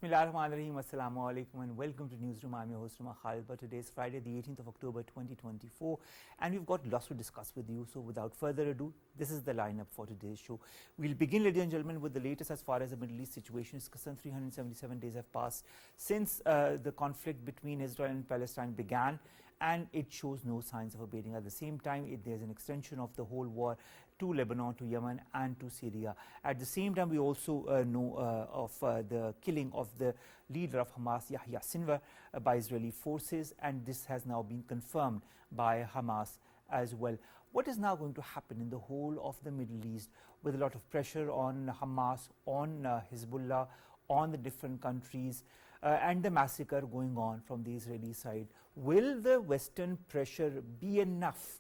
Bismillahirrahmanirrahim. Assalamu alaikum and welcome to Newsroom. I'm your host, Khalid. But today is Friday, the 18th of October 2024, and we've got lots to discuss with you. So, without further ado, this is the lineup for today's show. We'll begin, ladies and gentlemen, with the latest as far as the Middle East situation is concerned. 377 days have passed since the conflict between Israel and Palestine began, and it shows no signs of abating. At the same time, there's an extension of the whole war to Lebanon, to Yemen, and to Syria. At the same time, we also know of the killing of the leader of Hamas, Yahya Sinwar, by Israeli forces, and this has now been confirmed by Hamas as well. What is now going to happen in the whole of the Middle East, with a lot of pressure on Hamas, on Hezbollah, on the different countries, and the massacre going on from the Israeli side? Will the Western pressure be enough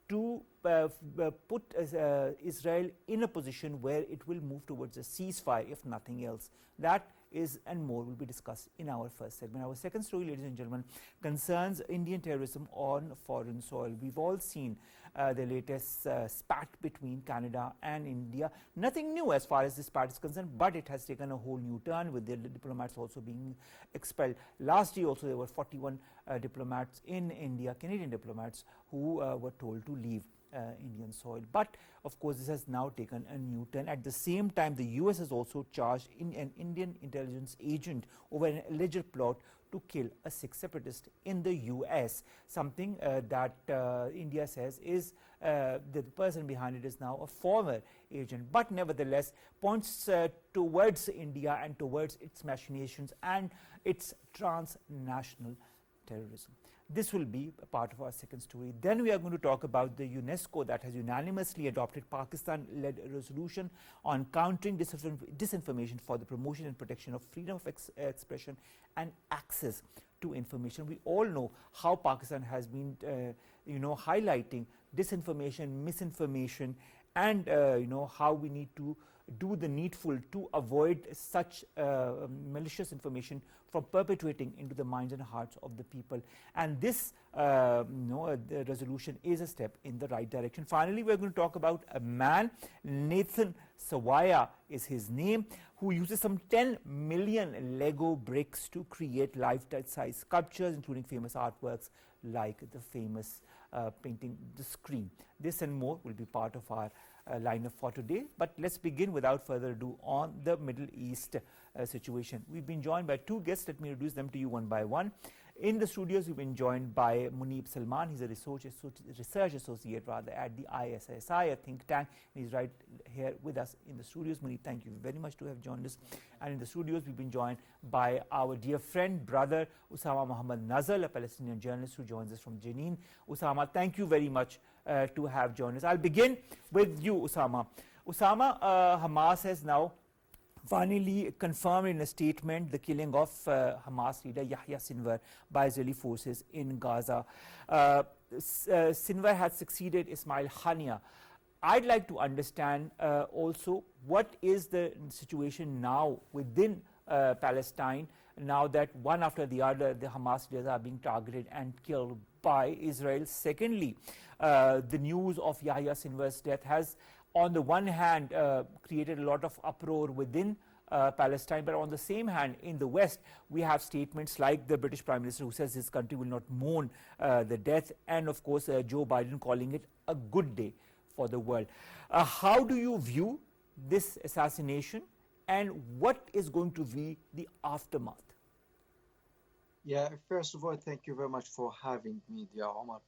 to put Israel in a position where it will move towards a ceasefire, if nothing else? That is and more will be discussed in our first segment. Our second story, ladies and gentlemen, concerns Indian terrorism on foreign soil. We've all seen the latest spat between Canada and India. Nothing new as far as this spat is concerned, but it has taken a whole new turn, with the diplomats also being expelled. Last year also there were 41 diplomats in India, Canadian diplomats, who were told to leave Indian soil. But of course this has now taken a new turn. At the same time, the US has also charged in an Indian intelligence agent over an alleged plot to kill a Sikh separatist in the US, something that India says is the person behind it is now a former agent, but nevertheless points towards India and towards its machinations and its transnational terrorism. This will be a part of our second story. Then we are going to talk about the UNESCO that has unanimously adopted Pakistan-led resolution on countering disinformation for the promotion and protection of freedom of expression and access to information. We all know how Pakistan has been, highlighting disinformation, misinformation, and how we need to do the needful to avoid such malicious information from perpetuating into the minds and hearts of the people. And this the resolution is a step in the right direction. Finally, we're going to talk about a man, Nathan Sawaya is his name, who uses some 10 million Lego bricks to create life-size sculptures, including famous artworks like the famous painting The Scream. This and more will be part of our lineup for today. But let's begin without further ado on the Middle East situation. We've been joined by two guests. Let me introduce them to you one by one. In the studios, we've been joined by Munib Salman. He's a research associate at the ISSI, a think tank. He's right here with us in the studios. Munib, thank you very much to have joined us. And in the studios, we've been joined by our dear friend, brother Usama Muhammad Nazal, a Palestinian journalist who joins us from Jenin. Usama, thank you very much to have joined us. I'll begin with you, Usama. Usama, Hamas has now finally confirmed in a statement the killing of Hamas leader Yahya Sinwar by Israeli forces in Gaza. Sinwar had succeeded Ismail Hania. I'd like to understand also what is the situation now within Palestine, now that one after the other the Hamas leaders are being targeted and killed by Israel. Secondly, the news of Yahya Sinwar's death has, on the one hand, created a lot of uproar within Palestine, but on the same hand, in the West, we have statements like the British Prime Minister, who says his country will not mourn the death, and of course Joe Biden calling it a good day for the world. How do you view this assassination, and what is going to be the aftermath? Yeah, first of all, thank you very much for having me, dear Omar.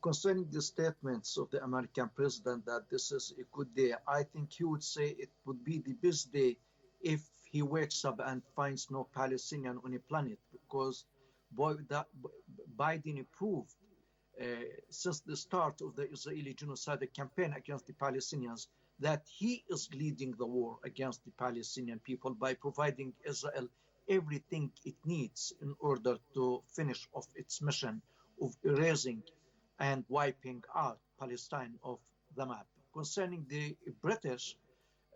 Concerning the statements of the American president that this is a good day, I think he would say it would be the best day if he wakes up and finds no Palestinian on a planet, because Biden proved since the start of the Israeli genocide campaign against the Palestinians that he is leading the war against the Palestinian people by providing Israel everything it needs in order to finish off its mission of erasing and wiping out Palestine off the map. Concerning the British,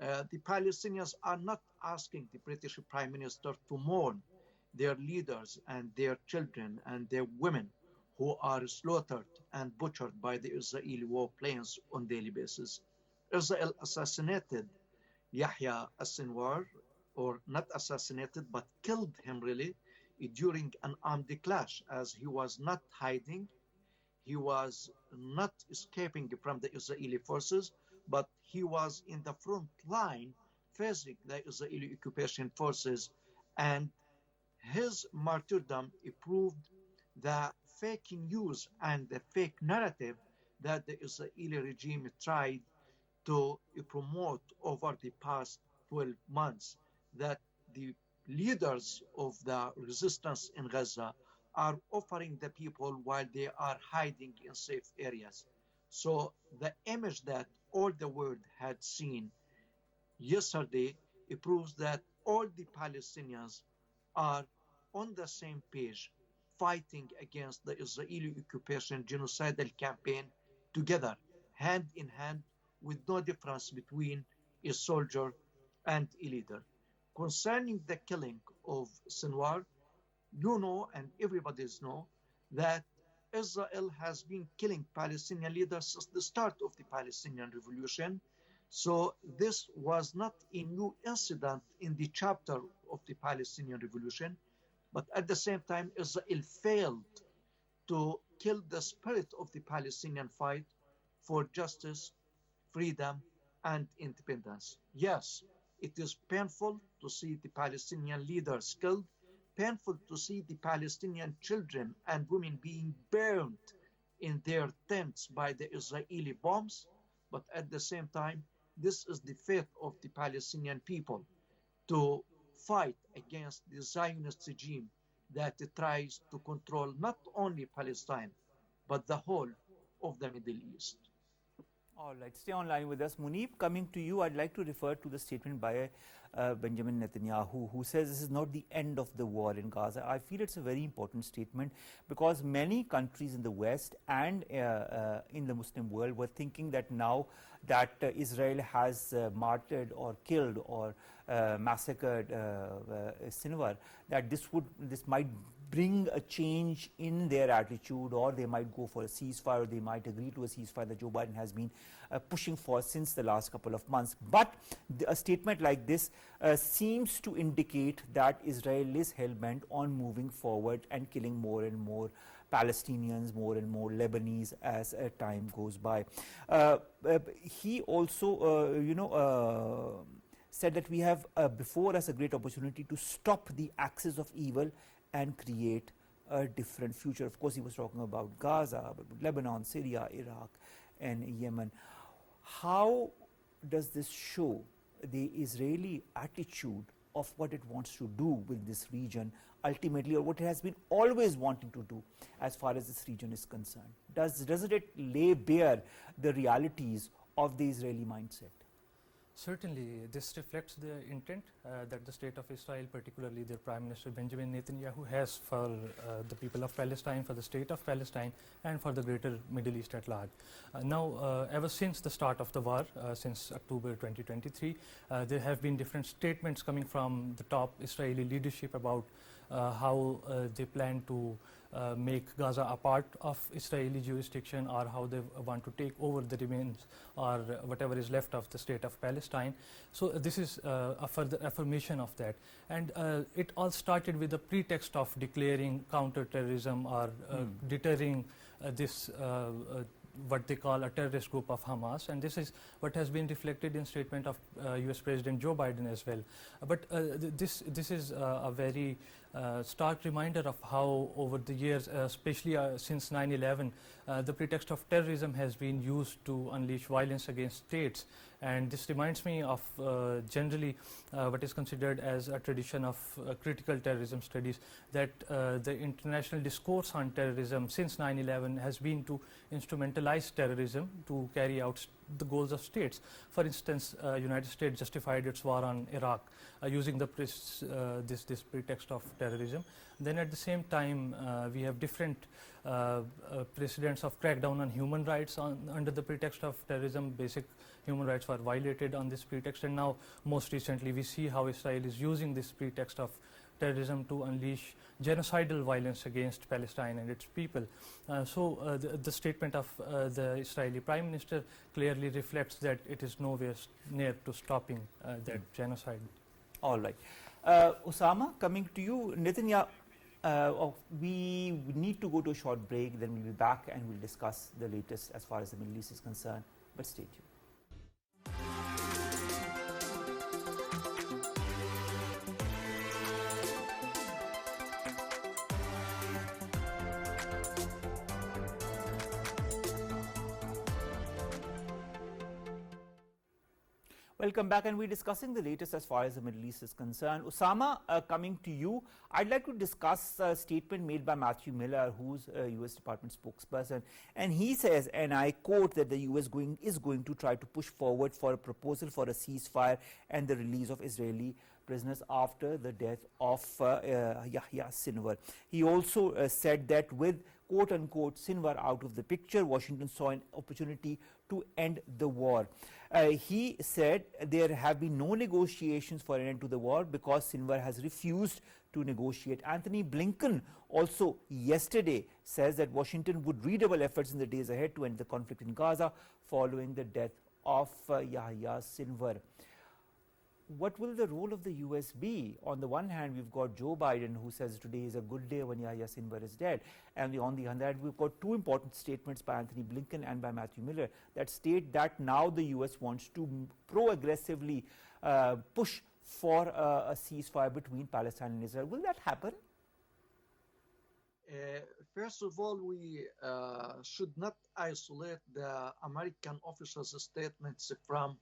the Palestinians are not asking the British Prime Minister to mourn their leaders and their children and their women who are slaughtered and butchered by the Israeli warplanes on a daily basis. Israel assassinated Yahya Sinwar or not assassinated, but killed him really during an armed clash, as he was not hiding. He was not escaping from the Israeli forces, but he was in the front line facing the Israeli occupation forces. And his martyrdom proved the fake news and the fake narrative that the Israeli regime tried to promote over the past 12 months, that the leaders of the resistance in Gaza are offering the people while they are hiding in safe areas. So the image that all the world had seen yesterday, it proves that all the Palestinians are on the same page, fighting against the Israeli occupation genocidal campaign together, hand in hand, with no difference between a soldier and a leader. Concerning the killing of Sinwar, you know, and everybody's know, that Israel has been killing Palestinian leaders since the start of the Palestinian Revolution. So this was not a new incident in the chapter of the Palestinian Revolution, but at the same time, Israel failed to kill the spirit of the Palestinian fight for justice, freedom, and independence. Yes, it is painful to see the Palestinian leaders killed, painful to see the Palestinian children and women being burned in their tents by the Israeli bombs, but at the same time, this is the fate of the Palestinian people, to fight against the Zionist regime that tries to control not only Palestine, but the whole of the Middle East. All right, stay online with us. Munib, coming to you, I'd like to refer to the statement by Benjamin Netanyahu, who says this is not the end of the war in Gaza. I feel it's a very important statement because many countries in the West and in the Muslim world were thinking that now that Israel has martyred or killed or massacred Sinwar, that this might bring a change in their attitude, or they might go for a ceasefire, or they might agree to a ceasefire that Joe Biden has been pushing for since the last couple of months. But a statement like this seems to indicate that Israel is hell-bent on moving forward and killing more and more Palestinians, more and more Lebanese as time goes by. He also, said that we have before us a great opportunity to stop the axis of evil and create a different future. Of course, he was talking about Gaza, Lebanon, Syria, Iraq, and Yemen. How does this show the Israeli attitude of what it wants to do with this region ultimately, or what it has been always wanting to do as far as this region is concerned? Doesn't it lay bare the realities of the Israeli mindset? Certainly, this reflects the intent that the State of Israel, particularly their Prime Minister Benjamin Netanyahu, has for the people of Palestine, for the State of Palestine, and for the greater Middle East at large. Now, ever since the start of the war, since October 2023, there have been different statements coming from the top Israeli leadership about how they plan to make Gaza a part of Israeli jurisdiction, or how they want to take over the remains or whatever is left of the State of Palestine. So this is a further affirmation of that. And it all started with the pretext of declaring counter-terrorism or deterring this what they call a terrorist group of Hamas, and this is what has been reflected in statement of US President Joe Biden as well. But this is a very stark reminder of how over the years, especially since 9/11, the pretext of terrorism has been used to unleash violence against states. And this reminds me of generally what is considered as a tradition of critical terrorism studies, that the international discourse on terrorism since 9/11 has been to instrumentalize terrorism to carry out the goals of states. For instance, United States justified its war on Iraq using the this pretext of terrorism. Then at the same time, we have different precedents of crackdown on human rights under the pretext of terrorism. Basic human rights were violated on this pretext, and now most recently we see how Israel is using this pretext of terrorism to unleash genocidal violence against Palestine and its people. So the statement of the Israeli Prime Minister clearly reflects that it is nowhere near to stopping that genocide. All right. Osama, coming to you. Netanyahu, we need to go to a short break, then we'll be back and we'll discuss the latest as far as the Middle East is concerned. But stay tuned. Welcome back, and we're discussing the latest as far as the Middle East is concerned. Osama, coming to you, I'd like to discuss a statement made by Matthew Miller, who's a U.S. Department spokesperson, and he says, and I quote, that the U.S. is going to try to push forward for a proposal for a ceasefire and the release of Israeli prisoners after the death of Yahya Sinwar. He also said that with quote-unquote Sinwar out of the picture, Washington saw an opportunity to end the war. He said there have been no negotiations for an end to the war because Sinwar has refused to negotiate. Anthony Blinken also yesterday says that Washington would redouble efforts in the days ahead to end the conflict in Gaza following the death of Yahya Sinwar. What will the role of the US be? On the one hand, we've got Joe Biden, who says today is a good day when Yahya Sinwar is dead. And on the other hand, we've got two important statements by Anthony Blinken and by Matthew Miller that state that now the US wants to pro-aggressively push for a ceasefire between Palestine and Israel. Will that happen? First of all, we should not isolate the American officials' statements from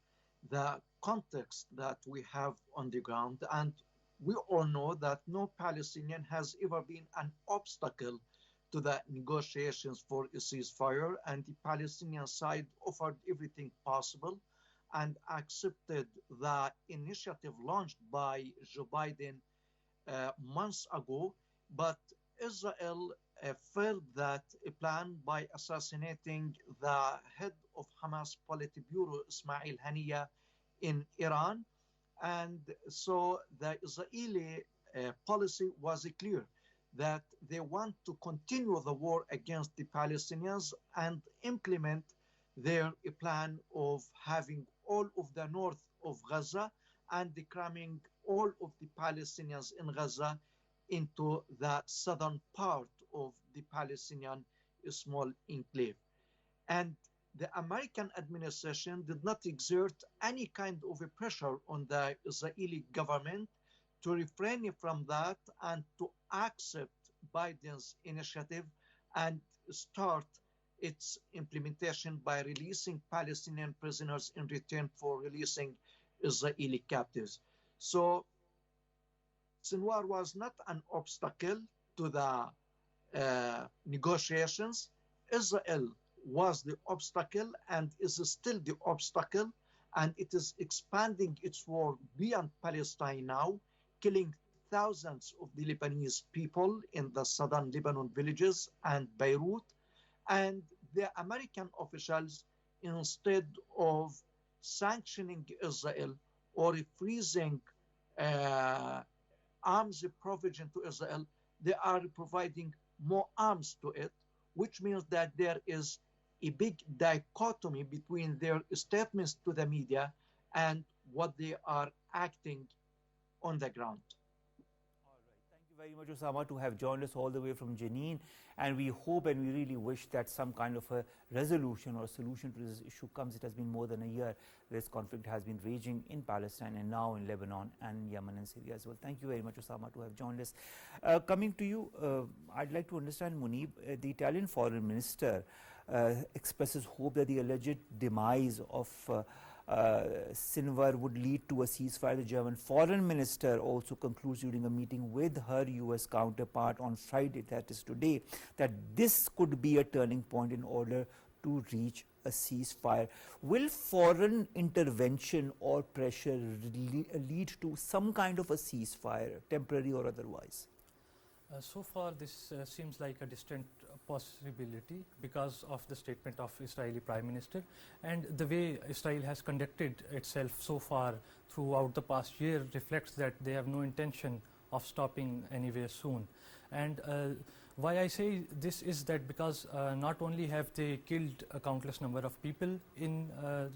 the context that we have on the ground. And we all know that no Palestinian has ever been an obstacle to the negotiations for a ceasefire, and the Palestinian side offered everything possible and accepted the initiative launched by Joe Biden months ago. But Israel failed that plan by assassinating the head of Hamas Politburo, Ismail Haniyeh, in Iran. And so the Israeli policy was clear that they want to continue the war against the Palestinians and implement their plan of having all of the north of Gaza and cramming all of the Palestinians in Gaza into the southern part of the Palestinian small enclave. And the American administration did not exert any kind of a pressure on the Israeli government to refrain from that and to accept Biden's initiative and start its implementation by releasing Palestinian prisoners in return for releasing Israeli captives. So Sinwar was not an obstacle to the negotiations. Israel was the obstacle and is still the obstacle, and it is expanding its war beyond Palestine now, killing thousands of the Lebanese people in the southern Lebanon villages and Beirut. And the American officials, instead of sanctioning Israel or freezing arms provision to Israel, they are providing more arms to it, which means that there is a big dichotomy between their statements to the media and what they are acting on the ground. All right. Thank you very much, Osama, to have joined us all the way from Jenin. And we hope and we really wish that some kind of a resolution or solution to this issue comes. It has been more than a year this conflict has been raging in Palestine and now in Lebanon and Yemen and Syria as well. Thank you very much, Osama, to have joined us. Coming to you, I'd like to understand, Munib, the Italian foreign minister expresses hope that the alleged demise of Sinwar would lead to a ceasefire. The German foreign minister also concludes during a meeting with her US counterpart on Friday, that is today, that this could be a turning point in order to reach a ceasefire. Will foreign intervention or pressure lead to some kind of a ceasefire, temporary or otherwise? So far, this seems like a distant possibility because of the statement of Israeli Prime Minister and the way Israel has conducted itself so far throughout the past year reflects that they have no intention of stopping anywhere soon. And Why I say this is that because not only have they killed a countless number of people in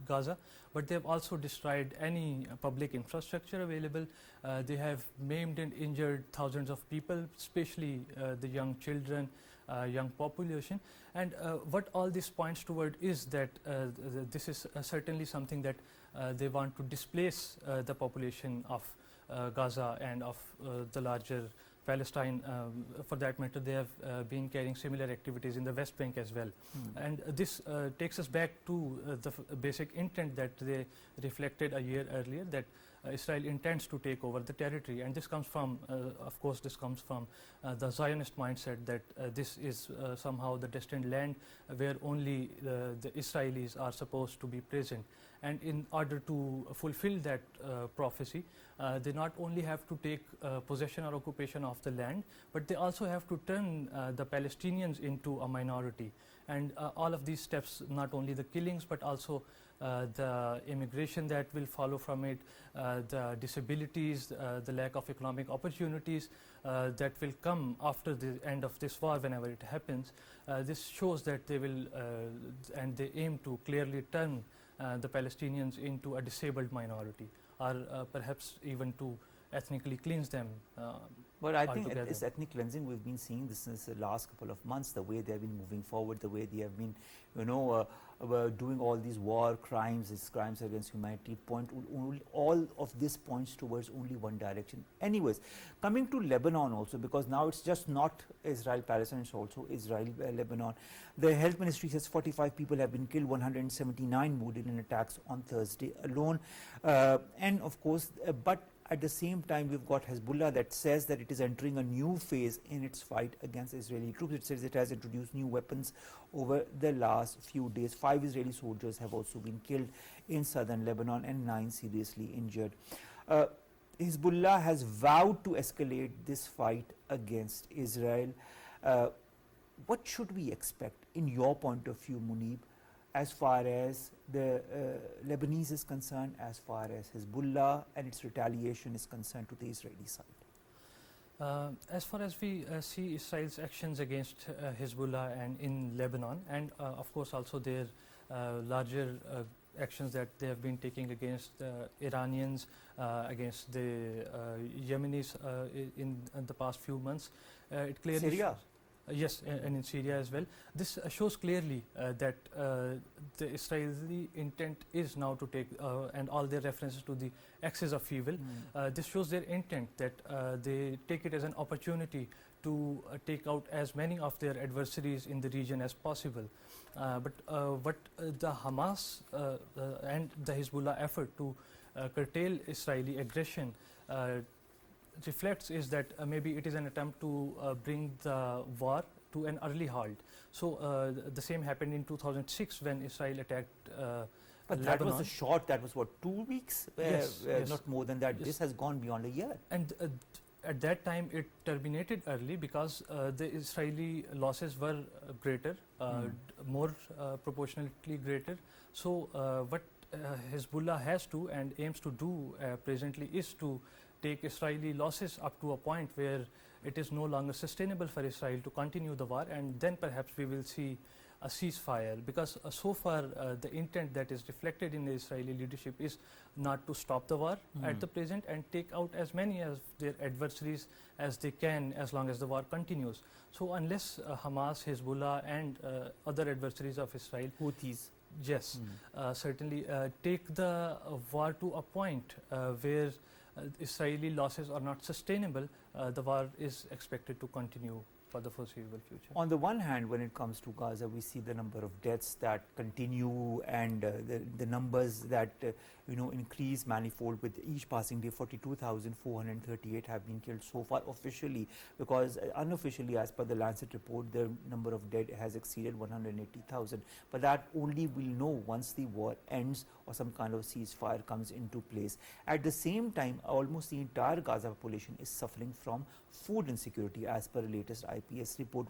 Gaza, but they have also destroyed any public infrastructure available. They have maimed and injured thousands of people, especially the young children, young population. And what all this points toward is that this is certainly something that they want to displace the population of Gaza and of the larger Palestine. For that matter, they have been carrying similar activities in the West Bank as well. And this takes us back to the basic intent that they reflected a year earlier, that Israel intends to take over the territory. And this comes from, of course, this comes from the Zionist mindset that this is somehow the destined land where only the Israelis are supposed to be present. And in order to fulfill that prophecy, they not only have to take possession or occupation of the land, but they also have to turn the Palestinians into a minority. And all of these steps, not only the killings, but also the immigration that will follow from it, the disabilities, the lack of economic opportunities that will come after the end of this war whenever it happens. This shows that they will, and they aim to clearly turn the Palestinians into a disabled minority, or perhaps even to ethnically cleanse them. But I think altogether. this ethnic cleansing, we've been seeing this since the last couple of months, the way they have been moving forward, the way they have been, doing all these war crimes, these crimes against humanity, all of this points towards only one direction. Anyways, coming to Lebanon also, because now it's just not Israel-Palestine, it's also Israel-Lebanon. The health ministry says 45 people have been killed, 179 wounded in attacks on Thursday alone. And of course, but at the same time, we've got Hezbollah that says that it is entering a new phase in its fight against Israeli troops. It says it has introduced new weapons over the last few days. 5 Israeli soldiers have also been killed in southern Lebanon and 9 seriously injured. Hezbollah has vowed to escalate this fight against Israel. What should we expect, in your point of view, Munib, as far as the Lebanese is concerned, as far as Hezbollah and its retaliation is concerned to the Israeli side? As far as we see Israel's actions against Hezbollah and in Lebanon, and of course also their larger actions that they have been taking against Iranians, against the Yemenis in the past few months, it clearly Syria. Yes, and in Syria as well. This shows clearly that the Israeli intent is now to take, and all their references to the axis of evil, this shows their intent that they take it as an opportunity to take out as many of their adversaries in the region as possible. But what the Hamas and the Hezbollah effort to curtail Israeli aggression reflects is that maybe it is an attempt to bring the war to an early halt. So the same happened in 2006 when Israel attacked But Lebanon. that was a short, that was what, 2 weeks? Yes, yes. Not more than that. Yes. This has gone beyond a year. And at that time it terminated early because the Israeli losses were greater, more proportionately greater. So what Hezbollah has to and aims to do presently is to take Israeli losses up to a point where it is no longer sustainable for Israel to continue the war, and then perhaps we will see a ceasefire, because so far the intent that is reflected in the Israeli leadership is not to stop the war at the present and take out as many of their adversaries as they can as long as the war continues. So unless Hamas, Hezbollah and other adversaries of Israel, Houthis. yes, certainly take the war to a point where Israeli losses are not sustainable, the war is expected to continue for the foreseeable future. On the one hand, when it comes to Gaza, we see the number of deaths that continue and the numbers that increase manifold with each passing day. 42,438 have been killed so far officially, because unofficially, as per the Lancet report, the number of dead has exceeded 180,000. But that only we'll know once the war ends or some kind of ceasefire comes into place. At the same time, almost the entire Gaza population is suffering from food insecurity, as per the latest IPS report.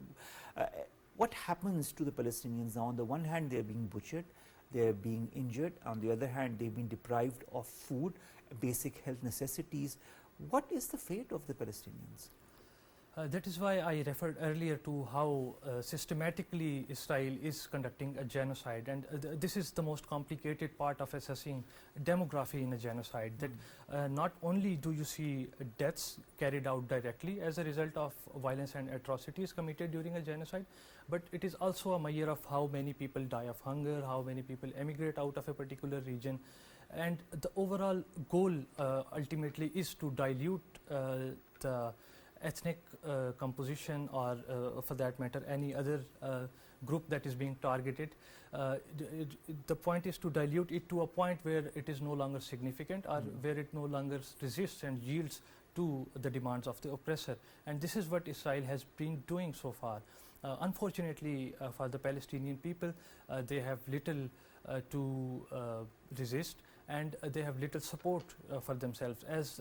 What happens to the Palestinians now? On the one hand, they are being butchered, they are being injured. On the other hand, they've been deprived of food, basic health necessities. What is the fate of the Palestinians? That is why I referred earlier to how systematically Israel is conducting a genocide, and this is the most complicated part of assessing demography in a genocide. That not only do you see deaths carried out directly as a result of violence and atrocities committed during a genocide, but it is also a measure of how many people die of hunger, how many people emigrate out of a particular region, and the overall goal ultimately is to dilute the ethnic composition, or for that matter any other group that is being targeted. The point is to dilute it to a point where it is no longer significant, or where it no longer resists and yields to the demands of the oppressor. And this is what Israel has been doing so far. Unfortunately for the Palestinian people, they have little to resist, and they have little support for themselves, as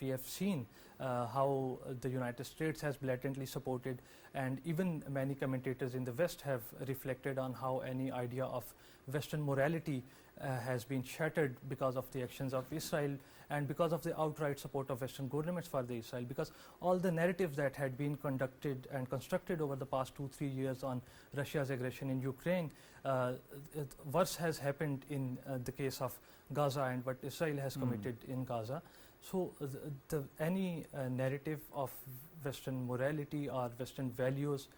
we have seen how the United States has blatantly supported, and even many commentators in the West have reflected on how any idea of Western morality has been shattered because of the actions of Israel, and because of the outright support of Western governments for the Israel, because all the narratives that had been conducted and constructed over the past 2-3 years on Russia's aggression in Ukraine, worse has happened in the case of Gaza and what Israel has committed in Gaza. So any narrative of Western morality or Western values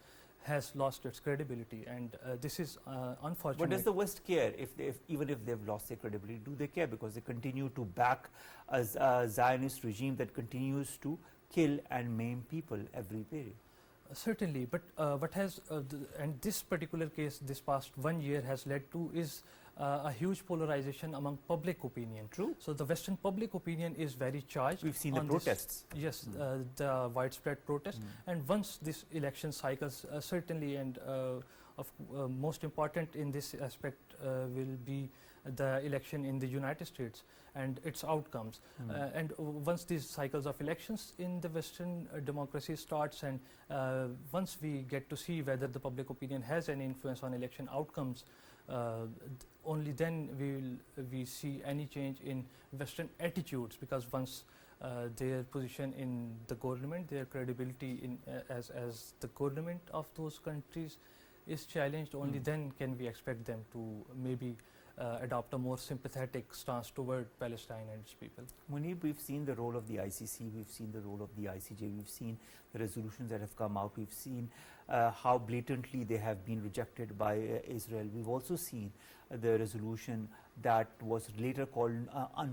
has lost its credibility, and this is unfortunate. But does the West care even if they've lost their credibility? Do they care because they continue to back a Zionist regime that continues to kill and maim people every period? Certainly, but what has and this particular case this past 1 year has led to is a huge polarization among public opinion. True. So the Western public opinion is very charged. We've seen the protests. Yes, the widespread protests. And once this election cycles, certainly, and most important in this aspect will be the election in the United States and its outcomes. And once these cycles of elections in the Western democracy starts, and once we get to see whether the public opinion has any influence on election outcomes, only then we see any change in Western attitudes, because once their position in the government, their credibility in as the government of those countries is challenged, only then can we expect them to maybe adopt a more sympathetic stance toward Palestine and its people. Munib, we've seen the role of the ICC, we've seen the role of the ICJ, we've seen the resolutions that have come out, we've seen how blatantly they have been rejected by Israel. We've also seen the resolution that was later called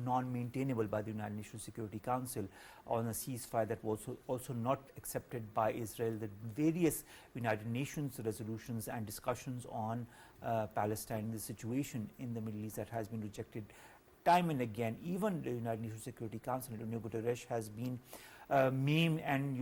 non-maintainable by the United Nations Security Council on a ceasefire that was also not accepted by Israel. The various United Nations resolutions and discussions on Palestine, the situation in the Middle East, that has been rejected time and again. Even the United Nations Security Council, Antonio Guterres, has been maimed and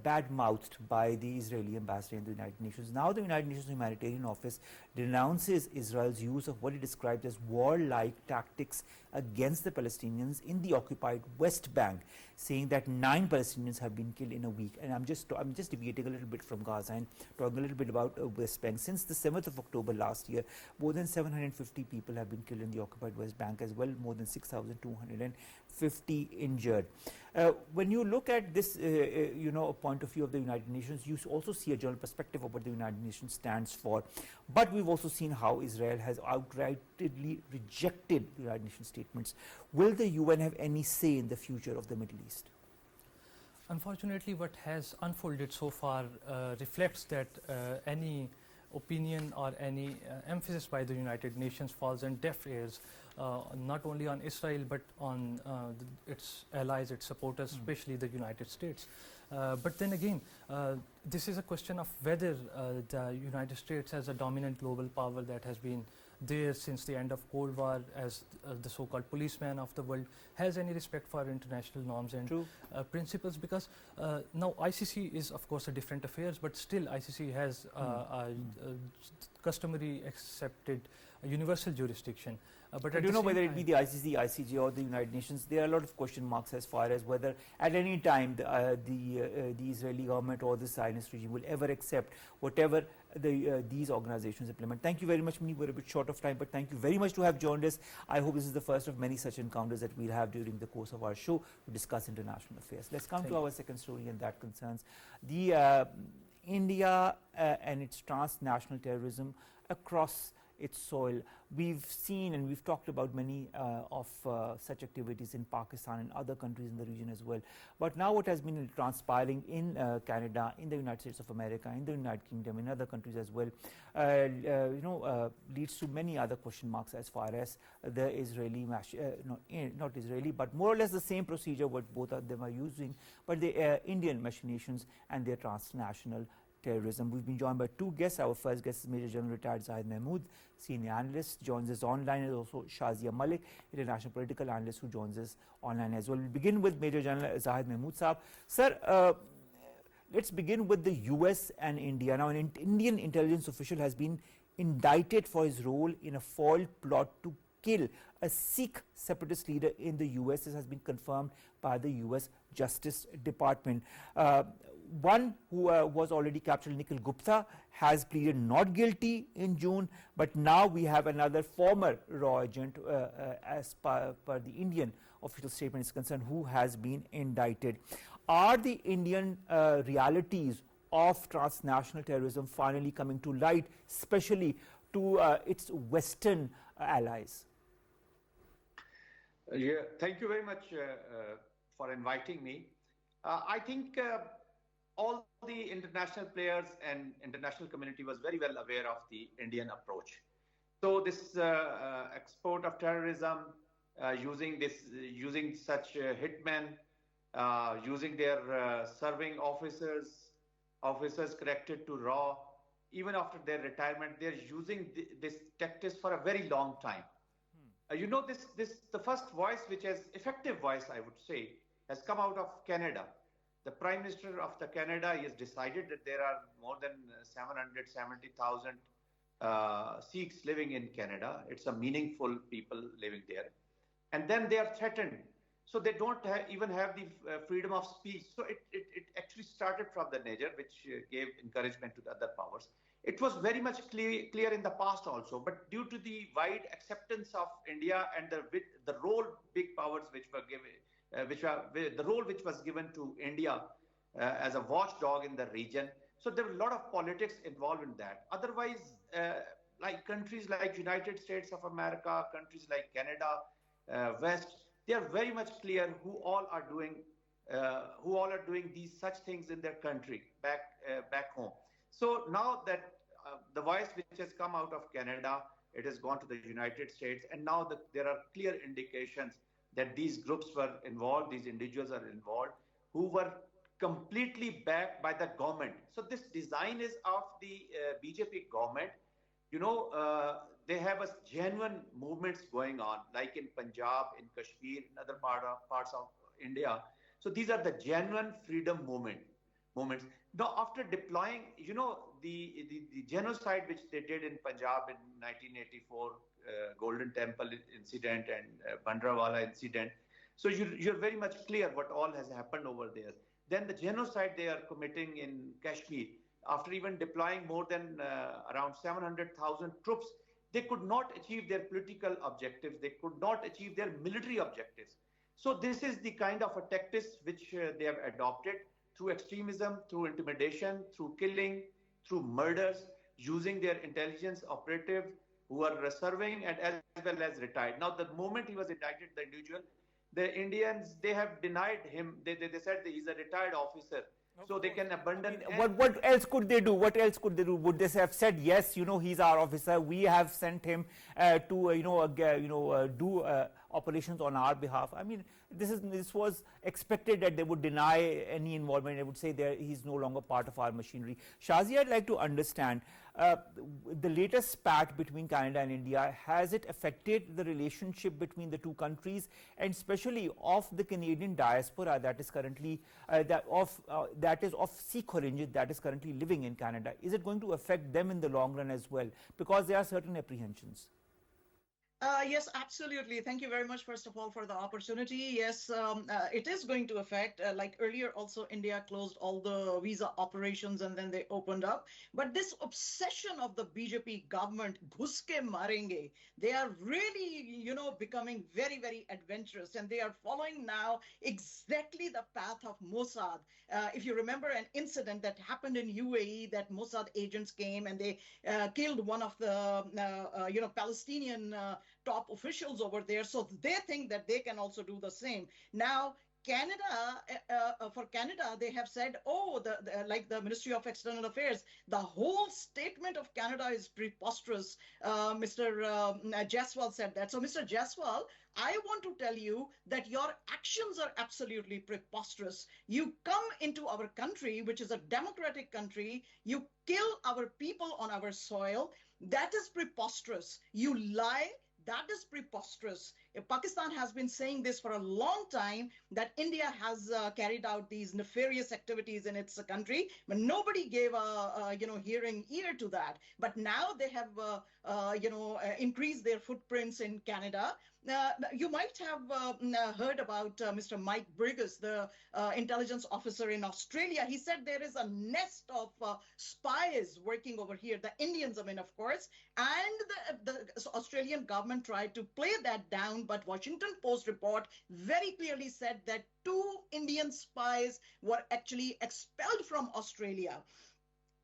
bad-mouthed by the Israeli ambassador in the United Nations. Now the United Nations Humanitarian Office denounces Israel's use of what it described as warlike tactics against the Palestinians in the occupied West Bank, saying that 9 Palestinians have been killed in a week. And I'm just deviating a little bit from Gaza and talking a little bit about West Bank. Since the 7th of October last year, more than 750 people have been killed in the occupied West Bank as well, more than 6,250 injured. When you look at this, point of view of the United Nations, you also see a general perspective of what the United Nations stands for. But we've also seen how Israel has outrightly rejected the United Nations statements. Will the UN have any say in the future of the Middle East? Unfortunately, what has unfolded so far reflects that any opinion or any emphasis by the United Nations falls on deaf ears, not only on Israel but on its allies, its supporters, especially the United States. But then again, this is a question of whether the United States, as a dominant global power that has been there since the end of Cold War, as the so-called policeman of the world, has any respect for international norms and principles, because now ICC is of course a different affair, but still ICC has customary accepted universal jurisdiction. But I don't know whether it be the ICC, ICJ or the United Nations. There are a lot of question marks as far as whether at any time the Israeli government or the Zionist regime will ever accept whatever these organizations implement. Thank you very much, Mini. We're a bit short of time, but thank you very much to have joined us. I hope this is the first of many such encounters that we'll have during the course of our show to discuss international affairs. Let's come to our second story, and that concerns the India and its transnational terrorism across its soil. We've seen and we've talked about many of such activities in Pakistan and other countries in the region as well. But now what has been transpiring in Canada, in the United States of America, in the United Kingdom, in other countries as well, leads to many other question marks as far as the Israeli, not Israeli, but more or less the same procedure what both of them are using, but the Indian machinations and their transnational terrorism. We've been joined by two guests. Our first guest is Major General retired Zahid Mahmood, senior analyst, joins us online, and also Shazia Malik, international political analyst, who joins us online as well. We'll begin with Major General Zahid Mahmood Saab. Sir, let's begin with the US and India. Now, an Indian intelligence official has been indicted for his role in a foiled plot to kill a Sikh separatist leader in the US. This has been confirmed by the US Justice Department. One who was already captured, Nikhil Gupta, has pleaded not guilty in June, but now we have another former raw agent, as per the Indian official statement is concerned, who has been indicted. Are the Indian realities of transnational terrorism finally coming to light, especially to its Western allies? Yeah, thank you very much for inviting me. I think all the international players and international community was very well aware of the Indian approach. So this export of terrorism, using such hitmen, using their serving officers connected to RAW, even after their retirement, they're using this tactics for a very long time. The first voice, which is effective voice, I would say, has come out of Canada. The Prime Minister of the Canada has decided that there are more than 770,000 Sikhs living in Canada. It's a meaningful people living there. And then they are threatened. So they don't even have the freedom of speech. So it actually started from the Niger, which gave encouragement to the other powers. It was very much clear in the past also, but due to the wide acceptance of India and the role big powers which were given, the role which was given to India as a watchdog in the region. So there were a lot of politics involved in that. Otherwise, like countries like United States of America, countries like Canada, West, they are very much clear who all are doing these such things in their country back home. So now that the voice which has come out of Canada, it has gone to the United States, and now there are clear indications that these groups were involved, these individuals are involved, who were completely backed by the government. So this design is of the BJP government. They have a genuine movements going on, like in Punjab, in Kashmir, in other parts of India. So these are the genuine freedom movements. Now, after deploying, the genocide which they did in Punjab in 1984, Golden Temple incident and Bandrawala incident. So you're very much clear what all has happened over there. Then the genocide they are committing in Kashmir, after even deploying more than around 700,000 troops, they could not achieve their political objectives. They could not achieve their military objectives. So this is the kind of a tactics which they have adopted through extremism, through intimidation, through killing, through murders, using their intelligence operative who are serving and as well as retired. Now, the moment he was indicted, the individual, the Indians, they have denied him. They said that he's a retired officer. So they can abandon. What else could they do? What else could they do? Would they have said, yes, he's our officer. We have sent him to do operations on our behalf. I mean, this was expected that they would deny any involvement. They would say he's no longer part of our machinery. Shazia, I'd like to understand the latest spat between Canada and India. Has it affected the relationship between the two countries, and especially of the Canadian diaspora that is currently that is of Sikh origin that is currently living in Canada? Is it going to affect them in the long run as well? Because there are certain apprehensions. Yes, absolutely. Thank you very much, first of all, for the opportunity. Yes, it is going to affect, like earlier, also India closed all the visa operations and then they opened up. But this obsession of the BJP government, "Ghuske marenge," they are really, becoming very, very adventurous. And they are following now exactly the path of Mossad. If you remember an incident that happened in UAE, that Mossad agents came and they killed one of the, Palestinian top officials over there. So they think that they can also do the same. Now, Canada, for Canada, they have said, oh, like the Ministry of External Affairs, the whole statement of Canada is preposterous. Mr. Jaswal said that. So, Mr. Jaswal, I want to tell you that your actions are absolutely preposterous. You come into our country, which is a democratic country, you kill our people on our soil. That is preposterous. You lie. That is preposterous. Pakistan has been saying this for a long time, that India has carried out these nefarious activities in its country, but nobody gave a hearing ear to that. But now they have increased their footprints in Canada. You might have heard about Mr. Mike Burgess, the intelligence officer in Australia. He said there is a nest of spies working over here, the Indians, I mean, of course, and the Australian government tried to play that down, but Washington Post report very clearly said that 2 Indian spies were actually expelled from Australia.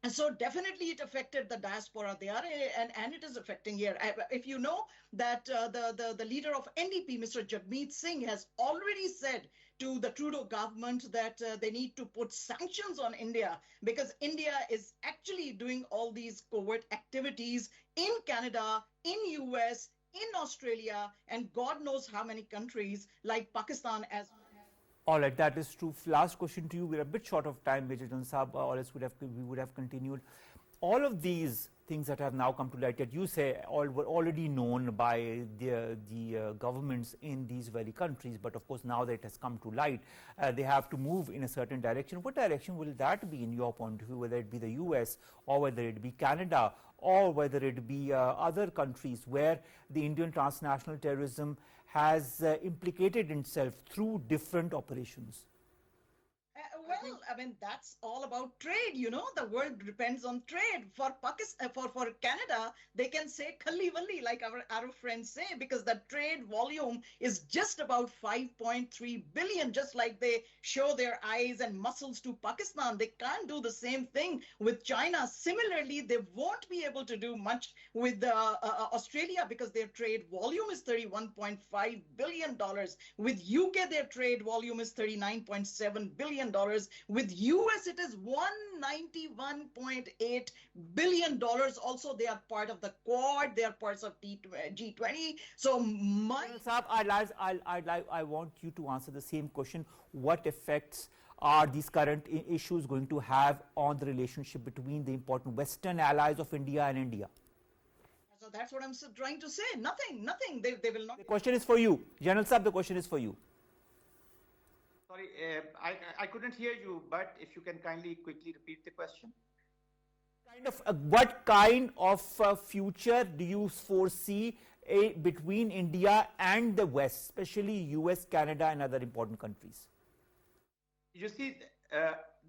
And so definitely it affected the diaspora there, and it is affecting here. If you know that the leader of NDP, Mr. Jagmeet Singh, has already said to the Trudeau government that they need to put sanctions on India, because India is actually doing all these covert activities in Canada, in US, in Australia, and God knows how many countries like Pakistan as well. All right, that is true. Last question to you. We're a bit short of time, Major Jan Saab, or else we would have continued. All of these things that have now come to light that you say all were already known by the governments in these very countries, but of course now that it has come to light, they have to move in a certain direction. What direction will that be in your point of view, whether it be the US or whether it be Canada or whether it be other countries where the Indian transnational terrorism has implicated itself through different operations? Well, I mean, that's all about trade, the world depends on trade. For Pakistan, for Canada, they can say khalli walli, like our Arab friends say, because the trade volume is just about 5.3 billion, just like they show their eyes and muscles to Pakistan. They can't do the same thing with China. Similarly, they won't be able to do much with Australia, because their trade volume is $31.5 billion. With UK, their trade volume is $39.7 billion. With US, it is $191.8 billion. Also, they are part of the Quad. They are parts of G20. So Saab, I want you to answer the same question. What effects are these current issues going to have on the relationship between the important Western allies of India and India? So that's what I'm trying to say. Nothing. They will not. The question is for you. General Saab, the question is for you. Sorry, I couldn't hear you, but if you can kindly quickly repeat the question. What kind of future do you foresee between India and the West, especially US, Canada, and other important countries? You see,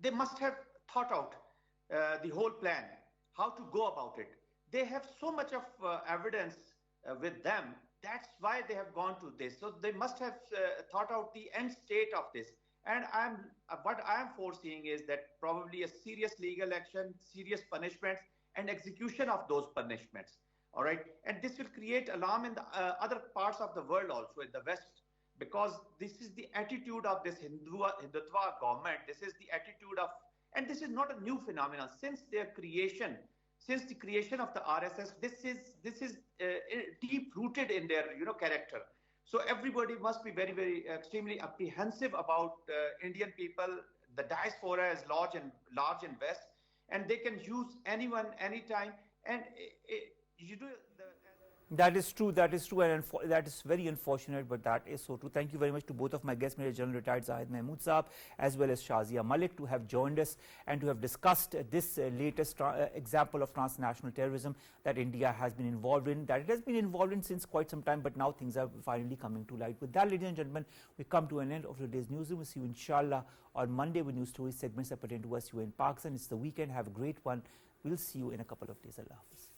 they must have thought out the whole plan, how to go about it. They have so much of evidence with them. That's why they have gone to this. So they must have thought out the end state of this. And what I am foreseeing is that probably a serious legal action, serious punishments, and execution of those punishments. All right. And this will create alarm in the other parts of the world also, in the West, because this is the attitude of this Hindutva government. This is the attitude of, and this is not a new phenomenon. Since their creation, since the creation of the RSS, this is deep rooted in their character. So everybody must be very, very extremely apprehensive about Indian people. The diaspora is large in West, and they can use anyone, anytime. And you do That is true, and that is very unfortunate, but that is so true. Thank you very much to both of my guests, Major General Retired Zahid Mahmood Saab, as well as Shazia Malik, to have joined us and to have discussed this latest example of transnational terrorism that India has been involved in, that it has been involved in since quite some time, but now things are finally coming to light. With that, ladies and gentlemen, we come to an end of today's newsroom. We'll see you, inshallah, on Monday with news stories segments that pertain to us here in Pakistan. It's the weekend. Have a great one. We'll see you in a couple of days. Allah Hafiz.